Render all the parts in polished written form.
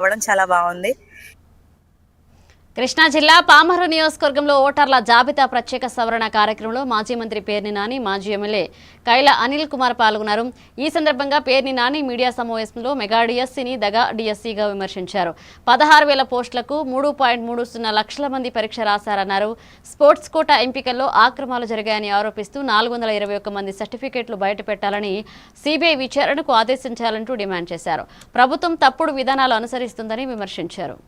అవ్వడం చాలా బాగుంది. కృష్ణా జిల్లా పామరు నియోజకవర్గంలో ఓటర్ల జాబితా ప్రత్యేక సవరణ కార్యక్రమంలో మాజీ మంత్రి పేర్ని నాని, మాజీ ఎమ్మెల్యే కైల అనిల్ కుమార్ పాల్గొన్నారు. ఈ సందర్భంగా పేర్ని నాని మీడియా సమావేశంలో మెగా డిఎస్సీని దగా డిఎస్సీగా విమర్శించారు. 16,000 పోస్టులకు 3.30 లక్షల మంది పరీక్ష రాశారన్నారు. స్పోర్ట్స్ కోటా ఎంపికల్లో ఆక్రమాలు జరిగాయని ఆరోపిస్తూ 421 మంది సర్టిఫికెట్లు బయటపెట్టాలని సిబిఐ విచారణకు ఆదేశించాలంటూ డిమాండ్ చేశారు. ప్రభుత్వం తప్పుడు విధానాలు అనుసరిస్తుందని విమర్శించారు.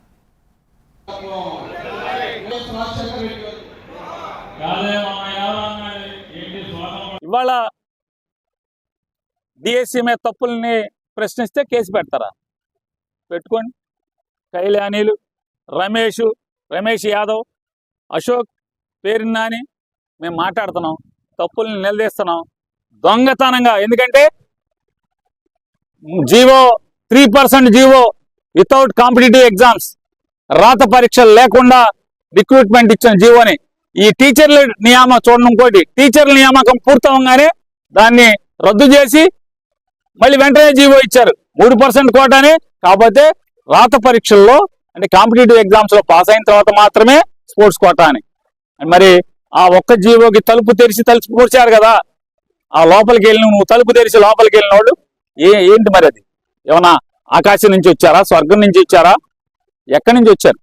ఇవాళ డిఎస్సీ మీద తప్పుల్ని ప్రశ్నిస్తే కేసు పెడతారా? పెట్టుకోండి. కైల అనిల్, రమేష్ యాదవ్, అశోక్, పేర్ని నాని మేము మాట్లాడుతున్నాం, తప్పుల్ని నిలదీస్తున్నాం దొంగతనంగా. ఎందుకంటే 3% జీవో వితౌట్ కాంపిటేటివ్ ఎగ్జామ్స్, రాత పరీక్షలు లేకుండా రిక్రూట్మెంట్ ఇచ్చిన జీవోని ఈ టీచర్ల నియామకం చూడండి. ఇంకోటి, టీచర్ల నియామకం పూర్తవగానే దాన్ని రద్దు చేసి మళ్ళీ వెంటనే జీవో ఇచ్చారు 3% కోటానే. కాకపోతే రాత పరీక్షల్లో అంటే కాంపిటేటివ్ ఎగ్జామ్స్ లో పాస్ అయిన తర్వాత మాత్రమే స్పోర్ట్స్ కోటా అని. మరి ఆ ఒక్క జీవోకి తలుపు కూర్చారు కదా, ఆ లోపలికి వెళ్ళిన నువ్వు తలుపు తెరిచి లోపలికి వెళ్ళిన వాళ్ళు ఏంటి మరి? అది ఏమన్నా ఆకాశం నుంచి వచ్చారా, స్వర్గం నుంచి వచ్చారా, ఎక్కడి నుంచి వచ్చారు?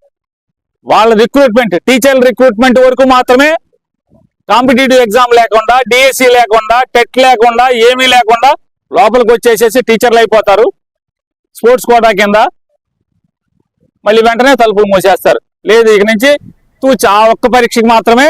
వాళ్ళ రిక్రూట్మెంట్, టీచర్ల రిక్రూట్మెంట్ వరకు మాత్రమే, కాంపిటేటివ్ ఎగ్జామ్ లేకుండా, డిఎస్సి లేకుండా, టెట్ లేకుండా, ఏమీ లేకుండా లోపలికి వచ్చేసేసి టీచర్లు అయిపోతారు స్పోర్ట్స్ కోటా కింద. మళ్ళీ వెంటనే తలుపులు మూసేస్తారు. లేదు, ఇక నుంచి ఆ ఒక్క పరీక్షకి మాత్రమే